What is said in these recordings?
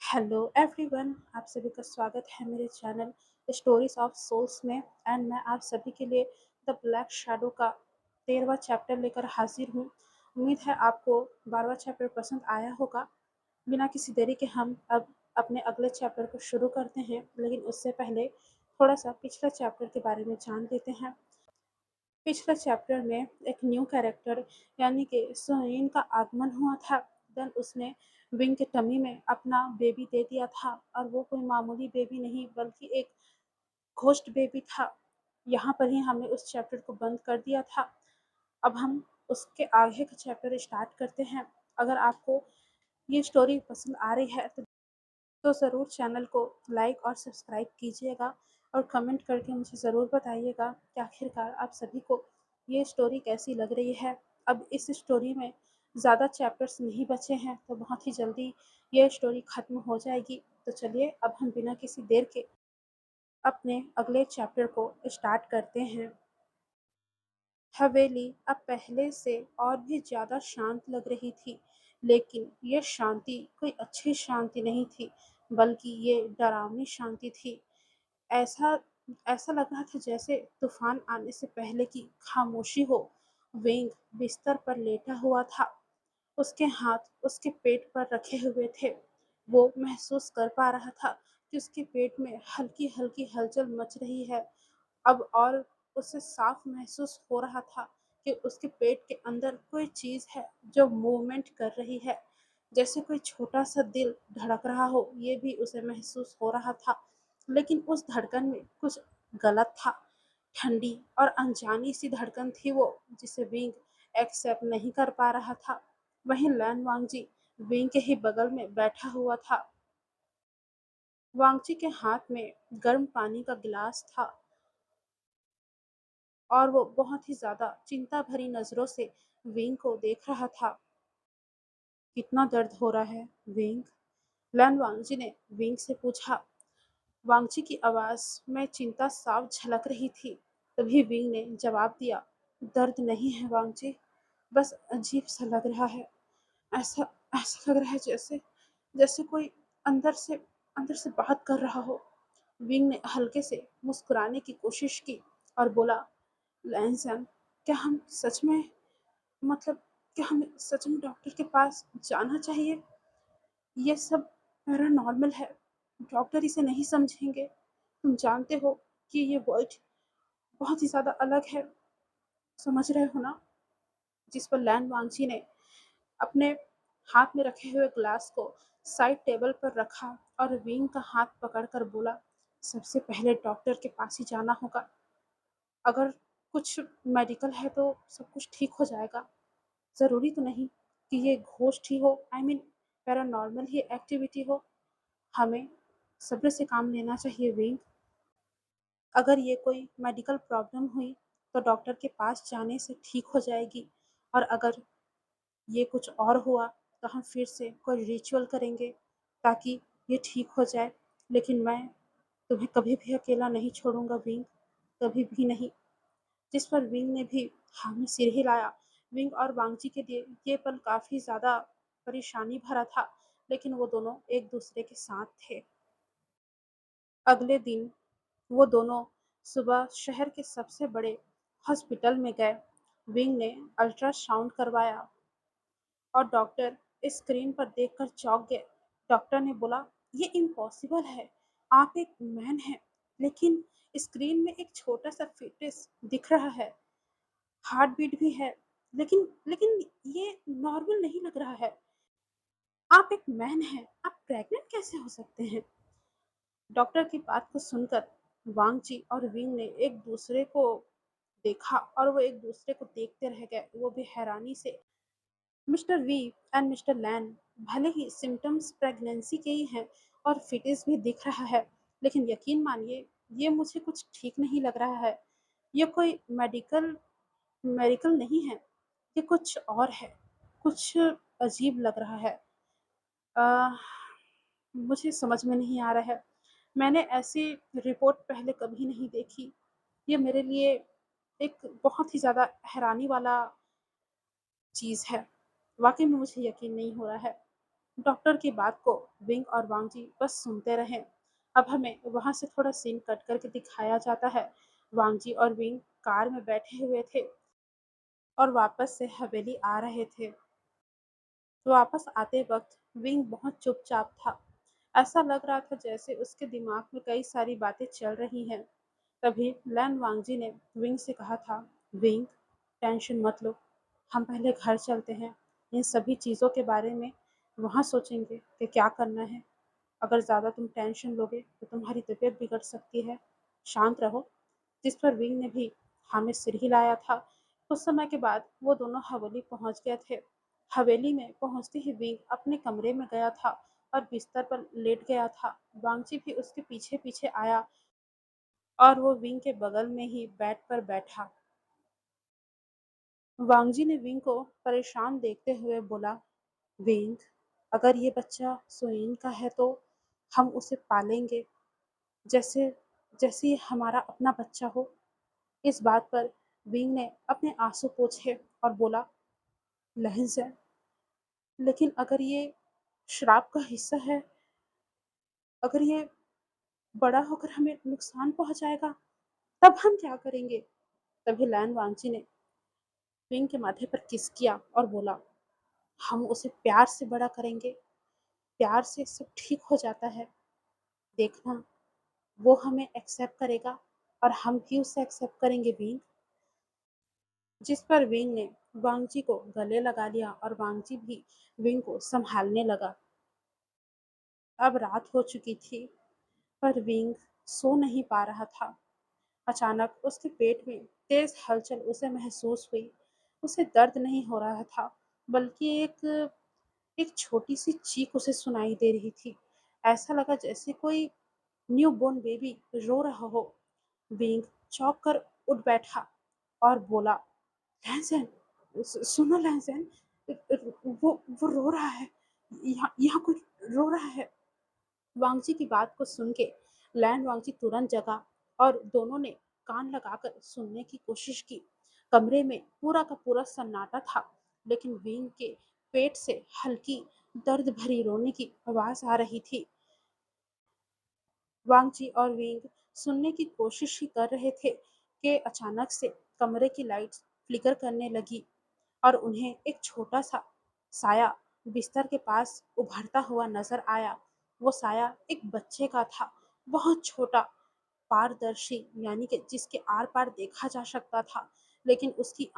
Hello everyone, आप सभी का स्वागत है मेरे चैनल स्टोरीज ऑफ सोल्स में। एंड मैं आप सभी के लिए द ब्लैक शैडो का 13वां चैप्टर लेकर हाजिर हूँ। उम्मीद है आपको 12वां चैप्टर पसंद आया होगा। बिना किसी देरी के हम अब अपने अगले चैप्टर को शुरू करते हैं, लेकिन उससे पहले थोड़ा सा पिछले चैप्टर के बारे में जान लेते हैं। पिछले चैप्टर में एक न्यू कैरेक्टर यानी कि सोइन का आगमन हुआ था। देन उसने विंग के टमी में अपना बेबी दे दिया था, और वो कोई मामूली बेबी नहीं बल्कि एक घोस्ट बेबी था। यहाँ पर ही हमने उस चैप्टर को बंद कर दिया था। अब हम उसके आगे का चैप्टर स्टार्ट करते हैं। अगर आपको ये स्टोरी पसंद आ रही है तो ज़रूर चैनल को लाइक और सब्सक्राइब कीजिएगा, और कमेंट करके मुझे ज़रूर बताइएगा कि आखिरकार आप सभी को ये स्टोरी कैसी लग रही है। अब इस स्टोरी में ज़्यादा चैप्टर्स नहीं बचे हैं, तो बहुत ही जल्दी ये स्टोरी ख़त्म हो जाएगी। तो चलिए अब हम बिना किसी देर के अपने अगले चैप्टर को स्टार्ट करते हैं। हवेली अब पहले से और भी ज़्यादा शांत लग रही थी, लेकिन ये शांति कोई अच्छी शांति नहीं थी, बल्कि ये डरावनी शांति थी। ऐसा ऐसा लग रहा था जैसे तूफान आने से पहले की खामोशी हो। वेंग बिस्तर पर लेटा हुआ था, उसके हाथ उसके पेट पर रखे हुए थे। वो महसूस कर पा रहा था कि उसके पेट में हल्की-हल्की हलचल मच रही है। अब और उसे साफ महसूस हो रहा था कि उसके पेट के अंदर कोई चीज़ है जो मूवमेंट कर रही है। जैसे कोई छोटा-सा दिल धड़क रहा हो, ये भी उसे महसूस हो रहा था। लेकिन उस धड़कन में कुछ गलत था। ठंडी और अनजानी सी धड़कन थी वो, जिसे विंग एक्सेप्ट नहीं कर पा रहा था। वहीं लैन वांगजी विंग के ही बगल में बैठा हुआ था। वांगची के हाथ में गर्म पानी का गिलास था, और वो बहुत ही ज्यादा चिंता भरी नजरों से विंग को देख रहा था। कितना दर्द हो रहा है विंग? लैन वांगजी ने विंग से पूछा। वांगची की आवाज में चिंता साफ झलक रही थी। तभी विंग ने जवाब दिया, दर्द नहीं है वांगजी, बस अजीब सा लग रहा है। ऐसा ऐसा लग रहा है जैसे जैसे कोई अंदर से अंदर से बात कर रहा हो। विंग ने हल्के से मुस्कुराने की कोशिश की और बोला, लैंसन, क्या हम सच में मतलब क्या हमें सच में डॉक्टर के पास जाना चाहिए? ये सब पैरानॉर्मल है, डॉक्टर इसे नहीं समझेंगे। तुम जानते हो कि ये वर्ल्ड बहुत ही ज़्यादा अलग है, समझ रहे हो ना? जिस पर लैन वांगची ने अपने हाथ में रखे हुए ग्लास को साइड टेबल पर रखा और विंग का हाथ पकड़कर बोला, सबसे पहले डॉक्टर के पास ही जाना होगा। अगर कुछ मेडिकल है तो सब कुछ ठीक हो जाएगा। ज़रूरी तो नहीं कि ये घोस्ट ही हो, I mean paranormal he activity हो। हमें सब्र से काम लेना चाहिए विंग। अगर ये कोई मेडिकल प्रॉब्लम हुई तो डॉक्टर के पास जाने से ठीक हो जाएगी, और अगर ये कुछ और हुआ तो हम फिर से कोई रिचुअल करेंगे ताकि ये ठीक हो जाए। लेकिन मैं तुम्हें कभी भी अकेला नहीं छोड़ूंगा विंग, कभी भी नहीं। जिस पर विंग ने भी हाँ में सिर हिलाया। विंग और वांगजी के लिए ये पल काफी ज्यादा परेशानी भरा था, लेकिन वो दोनों एक दूसरे के साथ थे। अगले दिन वो दोनों सुबह शहर के सबसे बड़े हॉस्पिटल में गए। विंग ने अल्ट्रासाउंड करवाया और डॉक्टर स्क्रीन पर देखकर चौंक गए। डॉक्टर ने बोला, ये इम्पॉसिबल है, आप एक मैन हैं, लेकिन स्क्रीन में एक छोटा सा फिटस दिख रहा है, हार्ट बीट भी है, लेकिन लेकिन ये नॉर्मल नहीं लग रहा है। आप एक मैन हैं, आप प्रेग्नेंट कैसे हो सकते हैं? डॉक्टर की बात को सुनकर वांगजी और विंग ने एक दूसरे को देखा, और वो एक दूसरे को देखते रह गए, वो भी हैरानी से। मिस्टर वी एंड मिस्टर लैन, भले ही सिम्टम्स प्रेगनेंसी के ही हैं और फिटिस भी दिख रहा है, लेकिन यकीन मानिए ये मुझे कुछ ठीक नहीं लग रहा है। ये कोई मेडिकल नहीं है, ये कुछ और है, कुछ अजीब लग रहा है। आ, मुझे समझ में नहीं आ रहा है। मैंने ऐसी रिपोर्ट पहले कभी नहीं देखी। ये मेरे लिए एक बहुत ही ज़्यादा हैरानी वाला चीज़ है। वाक़ई में मुझे यकीन नहीं हो रहा है। डॉक्टर की बात को विंग और वांगजी बस सुनते रहे। अब हमें वहां से थोड़ा सीन कट करके दिखाया जाता है। वांगजी और विंग कार में बैठे हुए थे और वापस से हवेली आ रहे थे। वापस आते वक्त विंग बहुत चुपचाप था। ऐसा लग रहा था जैसे उसके दिमाग में कई सारी बातें चल रही हैं। तभी लैन वांगजी ने विंग से कहा था, विंग, टेंशन मत लो, हम पहले घर चलते हैं। इन सभी चीज़ों के बारे में वहाँ सोचेंगे कि क्या करना है। अगर ज़्यादा तुम टेंशन लोगे तो तुम्हारी तबीयत बिगड़ सकती है। शांत रहो। जिस पर विंग ने भी हाँ में सिर हिलाया था। कुछ समय के बाद वो दोनों हवेली पहुंच गए थे। हवेली में पहुंचते ही विंग अपने कमरे में गया था और बिस्तर पर लेट गया था। वांगची भी उसके पीछे पीछे आया और वो विंग के बगल में ही बेड पर बैठा। वांगजी ने विंग को परेशान देखते हुए बोला, विंग, अगर ये बच्चा सुइन का है तो हम उसे पालेंगे जैसे जैसे ये हमारा अपना बच्चा हो। इस बात पर विंग ने अपने आंसू पोंछे और बोला, लहन से, लेकिन अगर ये श्राप का हिस्सा है, अगर ये बड़ा होकर हमें नुकसान पहुंचाएगा, तब हम क्या करेंगे? तभी लैन वांगची ने विंग के माथे पर किस किया और बोला, हम उसे प्यार से बड़ा करेंगे। प्यार से सब ठीक हो जाता है। देखना, वो हमें एक्सेप्ट करेगा और हम भी उसे एक्सेप्ट करेंगे विंग। जिस पर विंग ने वांगजी को गले लगा लिया और वांगजी भी विंग को संभालने लगा। अब रात हो चुकी थी पर विंग सो नहीं पा रहा था। अचानक उसके पेट में तेज हलचल उसे महसूस हुई। उसे दर्द नहीं हो रहा था, बल्कि एक एक छोटी सी चीख उसे सुनाई दे रही थी। ऐसा लगा जैसे कोई न्यू बोर्न बेबी रो रहा हो। विंग चौंक कर उठ बैठा और बोला, लहसैन, सुनो लहसैन, वो रो रहा है। यहाँ यहाँ कोई रो रहा है। वांगजी की बात को सुन के लैंड वांगजी तुरंत जगा और दोनों ने कान लगाकर सुनने की कोशिश की। कमरे में पूरा का पूरा सन्नाटा था, लेकिन विंग के पेट से हल्की दर्द भरी रोने की आवाज आ रही थी। वांगजी और विंग सुनने की कोशिश ही कर रहे थे कि अचानक से कमरे की लाइट्स फ्लिकर करने लगी और उन्हें एक छोटा सा साया बिस्तर के पास उभरता हुआ नजर आया। वो साया एक बच्चे का था, बहुत छोटा, पारदर्शी, यानी कि जिसके आर पार देखा जा सकता था। लेकिन उसकी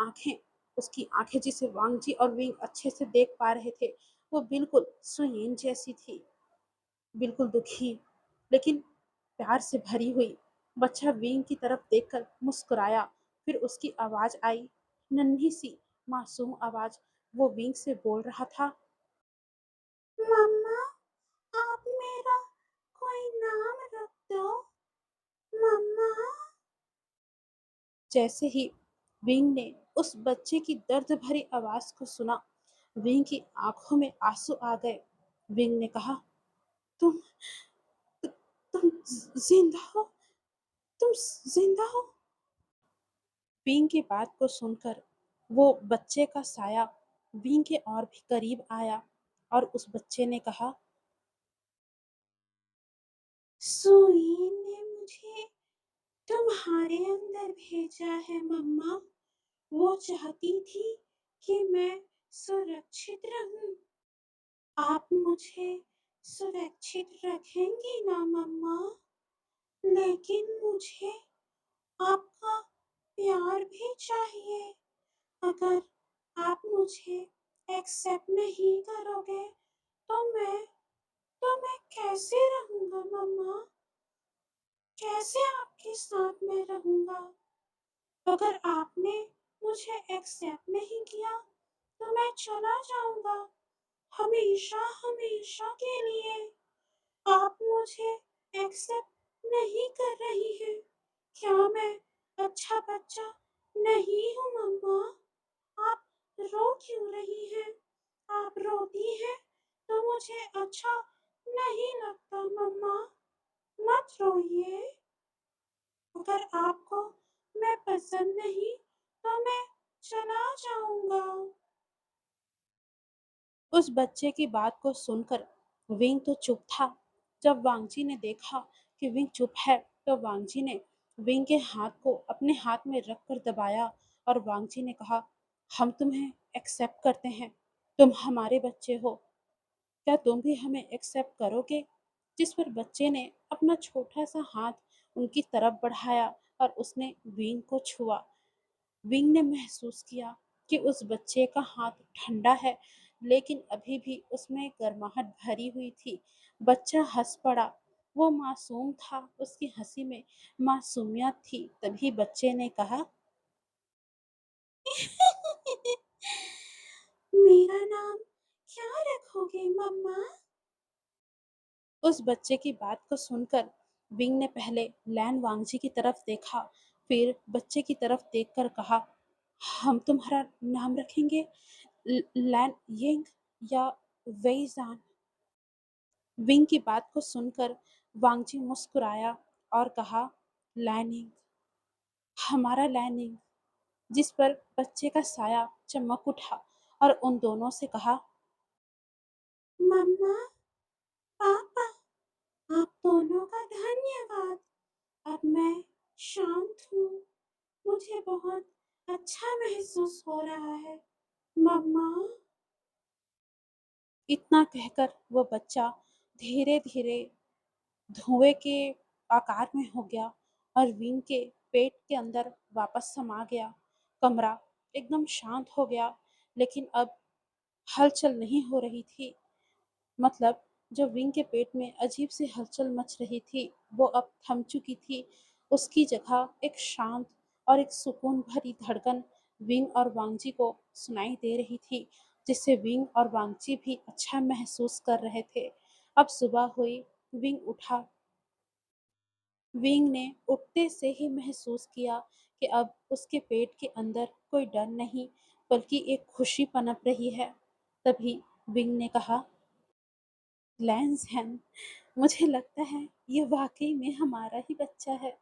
आंखें जिसे वांगजी और विंग अच्छे से देख पा रहे थे, वो बिल्कुल सुयीन जैसी थी, बिल्कुल दुखी लेकिन प्यार से भरी हुई। बच्चा विंग की तरफ देखकर मुस्कुराया। फिर उसकी आवाज आई, नन्ही सी मासूम आवाज। वो विंग से बोल रहा था, मम्मा, आप मेरा कोई नाम रख दो, मम्मा। जैसे ही विंग ने उस बच्चे की दर्द भरी आवाज को सुना, विंग की आंखों में आंसू आ गए। विंग ने कहा, तुम तुम जिंदा हो, तुम जिंदा हो। विंग की बात को सुनकर वो बच्चे का साया विंग के और भी करीब आया और उस बच्चे ने कहा, सुईन ने मुझे तुम्हारे अंदर भेजा है मम्मा। वो चाहती थी कि मैं सुरक्षित रहूं। आप मुझे सुरक्षित रखेंगी ना मम्मा? लेकिन मुझे आपका प्यार भी चाहिए। अगर आप मुझे एक्सेप्ट नहीं करोगे तो मैं कैसे रहूंगा मम्मा? कैसे आपके साथ में रहूंगा? अगर आपने मुझे एक्सेप्ट नहीं किया तो मैं चला जाऊंगा, हमेशा हमेशा के लिए। आप मुझे एक्सेप्ट नहीं कर रही हैं। क्या मैं अच्छा बच्चा नहीं हूँ मम्मा? आप रो क्यों रही हैं? आप रोती हैं तो मुझे अच्छा नहीं लगता मम्मा। मत रोइए। अगर आपको मैं पसंद नहीं तो मैं चला जाऊंगा। उस बच्चे की बात को सुनकर विंग तो चुप था। जब वांगजी ने देखा कि विंग चुप है, तो वांगजी ने विंग के हाथ को अपने हाथ में रखकर दबाया और वांगजी ने कहा, हम तुम्हें एक्सेप्ट करते हैं, तुम हमारे बच्चे हो, क्या तुम भी हमें एक्सेप्ट करोगे? जिस पर बच्चे ने अपना छोटा सा हाथ उनकी तरफ बढ़ाया और उसने विंग को छुआ। विंग ने महसूस किया कि उस बच्चे का हाथ ठंडा है, लेकिन अभी भी उसमें गर्माहट भरी हुई थी। बच्चा हंस पड़ा। वो मासूम था, उसकी हंसी में मासूमियत थी। तभी बच्चे ने कहा, मेरा नाम क्या रखोगे मम्मा? उस बच्चे की बात को सुनकर विंग ने पहले लैन वांगजी की तरफ देखा, फिर बच्चे की तरफ देखकर कहा, हम तुम्हारा नाम रखेंगे लैन यिंग या वेईजान। विंग की बात को सुनकर वांगजी मुस्कुराया और कहा, लैनिंग, हमारा लैनिंग। जिस पर बच्चे का साया चमक उठा और उन दोनों से कहा, मम्मा, पापा, आप दोनों का धन्यवाद। अब मैं शांत हूँ। मुझे बहुत अच्छा महसूस हो रहा है। मम्मा। इतना कहकर वो बच्चा धीरे धीरे धुएं के आकार में हो गया और विंग के पेट के अंदर वापस समा गया। कमरा एकदम शांत हो गया, लेकिन अब हलचल नहीं हो रही थी। मतलब जो विंग के पेट में अजीब सी हलचल मच रही थी, वो अब थम चुकी थी। उसकी जगह एक शांत और एक सुकून भरी धड़कन विंग और वांगजी को सुनाई दे रही थी, जिससे विंग और वांगजी भी अच्छा महसूस कर रहे थे। अब सुबह हुई। विंग उठा। विंग ने उठते से ही महसूस किया कि अब उसके पेट के अंदर कोई डर नहीं, बल्कि एक खुशी पनप रही है। तभी विंग ने कहा, लैंस हैं, मुझे लगता है ये वाकई में हमारा ही बच्चा है।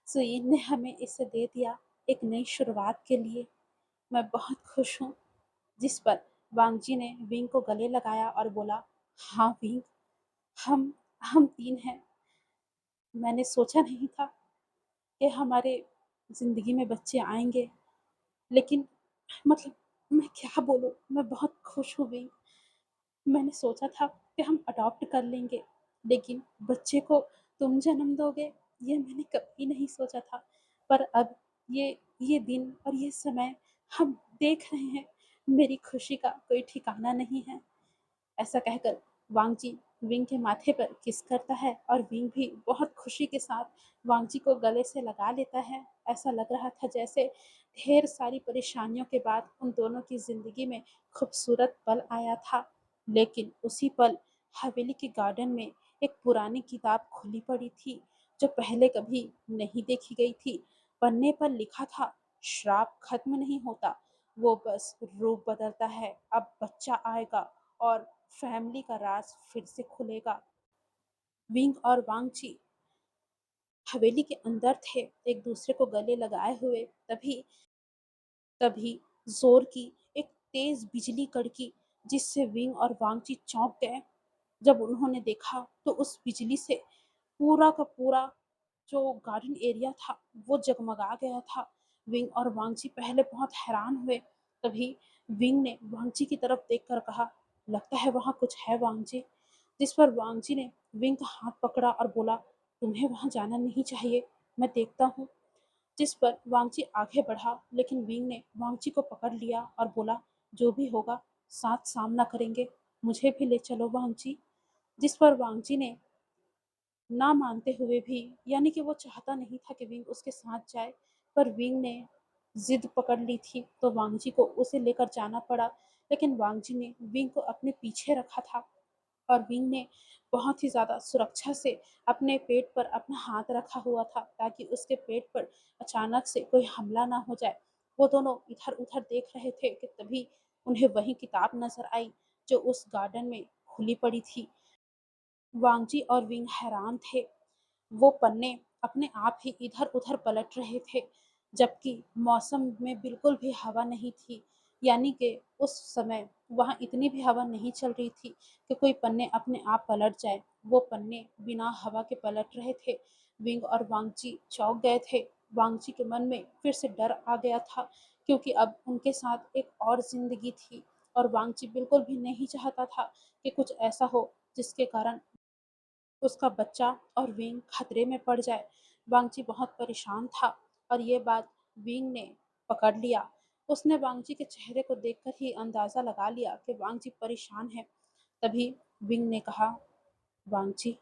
सुईन ने हमें इसे दे दिया एक नई शुरुआत के लिए। मैं बहुत खुश हूँ। जिस पर वांगजी ने विंग को गले लगाया और बोला, हाँ विंग, हम हम तीन हैं। मैंने सोचा नहीं था कि हमारे ज़िंदगी में बच्चे आएंगे, लेकिन मतलब मैं क्या बोलूँ, मैं बहुत खुश हूँ विंग। मैंने सोचा था कि हम अडॉप्ट कर लेंगे, लेकिन बच्चे को तुम जन्म दोगे, ये मैंने कभी नहीं सोचा था। पर अब ये दिन और ये समय हम देख रहे हैं, मेरी खुशी का कोई ठिकाना नहीं है। ऐसा कहकर वांगजी विंग के माथे पर किस करता है और विंग भी बहुत खुशी के साथ वांगजी को गले से लगा लेता है। ऐसा लग रहा था जैसे ढेर सारी परेशानियों के बाद उन दोनों की जिंदगी में खूबसूरत पल आया था। लेकिन उसी पल हवेली के गार्डन में एक पुरानी किताब खुली पड़ी थी, जो पहले कभी नहीं देखी गई थी। पन्ने पर लिखा था, श्राप खत्म नहीं होता, वो बस रूप बदलता है। अब बच्चा आएगा और फैमिली का राज फिर से खुलेगा। विंग और वांगची हवेली के अंदर थे, एक दूसरे को गले लगाए हुए। तभी तभी जोर की एक तेज बिजली कड़की, जिससे विंग और वांगची चौंक गए। जब उन्होंने देखा तो उस बिजली से पूरा का पूरा जो गार्डन एरिया था वो जगमगा गया था। विंग और वांगची पहले बहुत हैरान हुए। तभी विंग ने वांगची की तरफ देखकर कहा, लगता है वहां कुछ है वांगची। जिस पर वांगची ने विंग का हाथ पकड़ा और बोला, तुम्हें वहां जाना नहीं चाहिए, मैं देखता हूँ। जिस पर वांगची आगे बढ़ा, लेकिन विंग ने वांगची को पकड़ लिया और बोला, जो भी होगा साथ सामना करेंगे, मुझे भी ले चलो वांगची। जिस पर वांगची ने ना मानते हुए भी, यानी कि वो चाहता नहीं था कि विंग उसके साथ जाए, पर विंग ने जिद पकड़ ली थी तो वांगजी को उसे लेकर जाना पड़ा। लेकिन वांगजी ने विंग को अपने पीछे रखा था और विंग ने बहुत ही ज़्यादा सुरक्षा से अपने पेट पर अपना हाथ रखा हुआ था, ताकि उसके पेट पर अचानक से कोई हमला ना हो जाए। वो दोनों इधर उधर देख रहे थे कि तभी उन्हें वही किताब नजर आई जो उस गार्डन में खुली पड़ी थी। वांगजी और विंग हैरान थे। वो पन्ने अपने आप ही इधर उधर पलट रहे थे, जबकि मौसम में बिल्कुल भी हवा नहीं थी। यानी कि उस समय वहाँ इतनी भी हवा नहीं चल रही थी कि कोई पन्ने अपने आप पलट जाए। वो पन्ने बिना हवा के पलट रहे थे। विंग और वांगची चौंक गए थे। वांगची के मन में फिर से डर आ गया था, क्योंकि अब उनके साथ एक और जिंदगी थी और वांगची बिल्कुल भी नहीं चाहता था कि कुछ ऐसा हो जिसके कारण उसका बच्चा और विंग खतरे में पड़ जाए। वांगची बहुत परेशान था और ये बात विंग ने पकड़ लिया। उसने वांगची के चेहरे को देखकर ही अंदाजा लगा लिया कि वांगची परेशान है। तभी विंग ने कहा, वांगची,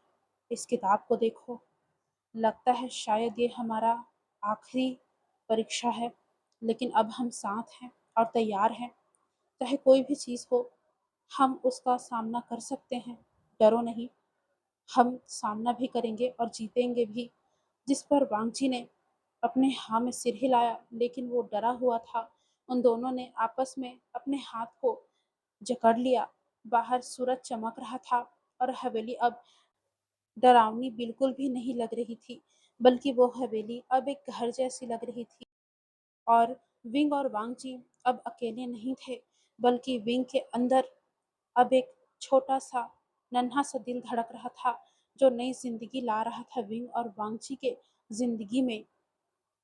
इस किताब को देखो। लगता है शायद ये हमारा आखिरी परीक्षा है, लेकिन अब हम साथ हैं और तैयार हैं। चाहे कोई भी चीज़ हो, हम उसका सामना कर सकते हैं। डरो नहीं, हम सामना भी करेंगे और जीतेंगे भी। जिस पर वांगची ने अपने हाँ में सिर हिलाया, लेकिन वो डरा हुआ था। उन दोनों ने आपस में अपने हाथ को जकड़ लिया। बाहर सूरज चमक रहा था और हवेली अब डरावनी बिल्कुल भी नहीं लग रही थी, बल्कि वो हवेली अब एक घर जैसी लग रही थी। और विंग और वांगची अब अकेले नहीं थे, बल्कि विंग के अंदर अब एक छोटा-सा, नन्हा-सा दिल धड़क रहा था, जो नई ज़िंदगी ला रहा था विंग और वांगची के ज़िंदगी में।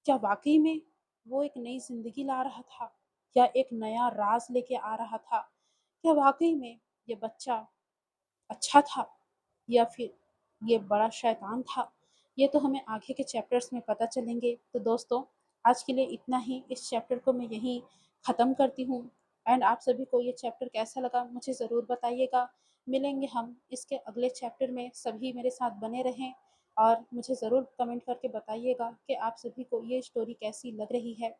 क्या वाक़ई में वो एक नई ज़िंदगी ला रहा था, या एक नया राज़ लेके आ रहा था? क्या वाक़ई में ये बच्चा अच्छा था, या फिर ये बड़ा शैतान था? ये तो हमें आगे के चैप्टर्स में पता चलेंगे। तो दोस्तों, आज के लिए इतना ही। इस चैप्टर को मैं यहीं ख़त्म करती हूँ। एंड आप सभी को ये चैप्टर कैसा लगा मुझे ज़रूर बताइएगा। मिलेंगे हम इसके अगले चैप्टर में। सभी मेरे साथ बने रहें और मुझे ज़रूर कमेंट करके बताइएगा कि आप सभी को ये स्टोरी कैसी लग रही है।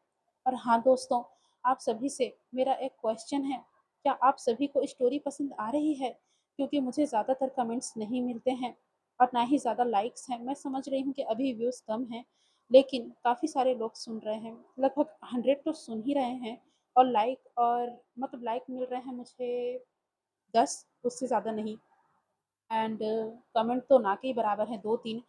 और हाँ दोस्तों, आप सभी से मेरा एक क्वेश्चन है, क्या आप सभी को स्टोरी पसंद आ रही है? क्योंकि मुझे ज़्यादातर कमेंट्स नहीं मिलते हैं और ना ही ज़्यादा लाइक्स हैं। मैं समझ रही हूँ कि अभी व्यूज़ कम हैं, लेकिन काफ़ी सारे लोग सुन रहे हैं। लगभग 100 तो सुन ही रहे हैं, और लाइक और मतलब लाइक मिल रहे हैं मुझे 10, उससे ज़्यादा नहीं। एंड कमेंट तो ना के ही बराबर हैं 2-3,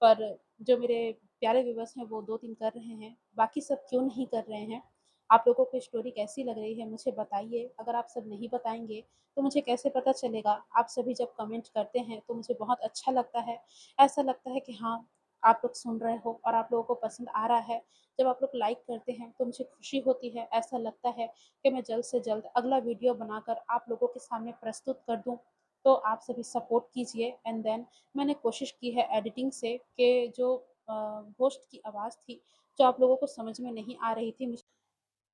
पर जो मेरे प्यारे व्यूवर्स हैं वो 2-3 कर रहे हैं, बाकी सब क्यों नहीं कर रहे हैं? आप लोगों को स्टोरी कैसी लग रही है मुझे बताइए। अगर आप सब नहीं बताएँगे तो मुझे कैसे पता चलेगा? आप सभी जब कमेंट करते हैं तो मुझे बहुत अच्छा लगता है। ऐसा लगता है कि हाँ, आप लोग सुन रहे हो और आप लोगों को पसंद आ रहा है। जब आप लोग लाइक करते हैं तो मुझे खुशी होती है। ऐसा लगता है कि मैं जल्द से जल्द अगला वीडियो बनाकर आप लोगों के सामने प्रस्तुत कर दूँ। तो आप सभी सपोर्ट कीजिए। एंड देन मैंने कोशिश की है एडिटिंग से कि जो घोस्ट की आवाज़ थी, जो आप लोगों को समझ में नहीं आ रही थी,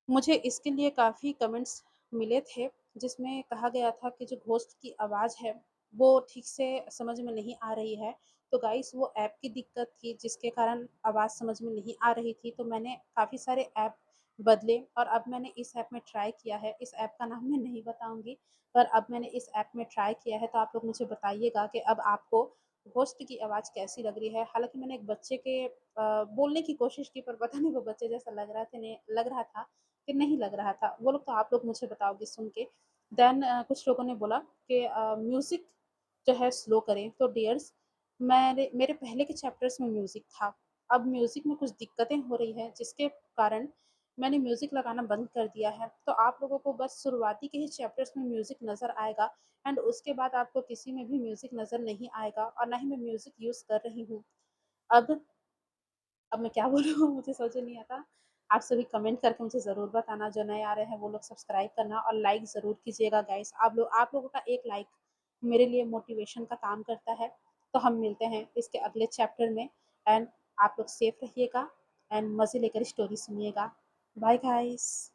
मुझे इसके लिए काफ़ी कमेंट्स मिले थे, जिसमें कहा गया था कि जो घोस्ट की आवाज़ है, वो ठीक से समझ में नहीं आ रही है। तो गाइस, वो ऐप की दिक्कत थी जिसके कारण आवाज़ समझ में नहीं आ रही थी। तो मैंने काफ़ी सारे ऐप बदले और अब मैंने इस ऐप में ट्राई किया है। इस ऐप का नाम मैं नहीं बताऊँगी, पर अब मैंने इस ऐप में ट्राई किया है। तो आप लोग मुझे बताइएगा कि अब आपको घोस्ट की आवाज़ कैसी लग रही है। हालाँकि मैंने एक बच्चे के बोलने की कोशिश की, पर पता नहीं वो बच्चे जैसा लग रहा था कि नहीं लग रहा था। वो लोग तो आप लोग मुझे बताओगे सुन के। देन कुछ लोगों ने बोला कि म्यूज़िक जो है स्लो करें। तो डियर्स, मेरे मेरे पहले के चैप्टर्स में म्यूज़िक था। अब म्यूज़िक में कुछ दिक्कतें हो रही हैं, जिसके कारण मैंने म्यूज़िक लगाना बंद कर दिया है। तो आप लोगों को बस शुरुआती के ही चैप्टर्स में म्यूज़िक नज़र आएगा, एंड उसके बाद आपको किसी में भी म्यूज़िक नज़र नहीं आएगा, और ना ही मैं म्यूज़िक यूज़ कर रही हूँ। अब अब मैं क्या बोलूँ मुझे समझ में नहीं आता। आप सभी कमेंट करके मुझे ज़रूर बताना, जो नए आ रहे हैं वो लोग सब्सक्राइब करना और लाइक ज़रूर कीजिएगा गाइस। आप लोगों का एक लाइक मेरे लिए मोटिवेशन का काम करता है। तो हम मिलते हैं इसके अगले चैप्टर में। एंड आप लोग सेफ रहिएगा एंड मज़े लेकर स्टोरी सुनिएगा। Bye guys.